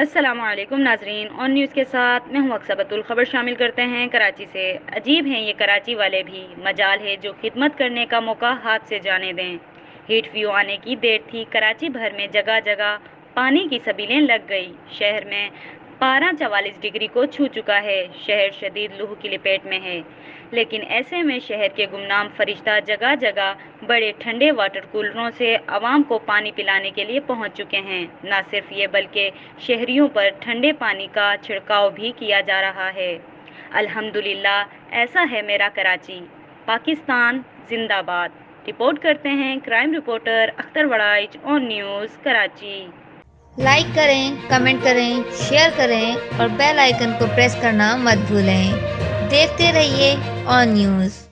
السلام علیکم ناظرین، آن نیوز کے ساتھ میں ہوں اکثر بطول۔ خبر شامل کرتے ہیں کراچی سے۔ عجیب ہیں یہ کراچی والے بھی، مجال ہے جو خدمت کرنے کا موقع ہاتھ سے جانے دیں۔ ہیٹ ویو آنے کی دیر تھی، کراچی بھر میں جگہ جگہ پانی کی سبیلیں لگ گئی۔ شہر میں پارہ 44 ڈگری کو چھو چکا ہے۔ شہر شدید لو کی لپیٹ میں ہے، لیکن ایسے میں شہر کے گمنام فرشتہ جگہ جگہ بڑے ٹھنڈے واٹر کولروں سے عوام کو پانی پلانے کے لیے پہنچ چکے ہیں۔ نہ صرف یہ بلکہ شہریوں پر ٹھنڈے پانی کا چھڑکاؤ بھی کیا جا رہا ہے۔ الحمدللہ، ایسا ہے میرا کراچی، پاکستان زندہ باد۔ رپورٹ کرتے ہیں کرائم رپورٹر اختر وڑائچ، آن نیوز کراچی۔ لائک کریں، کمنٹ کریں، شیئر کریں اور بیل آئیکن کو پریس کرنا مت بھولیں۔ دیکھتے رہیے آن نیوز۔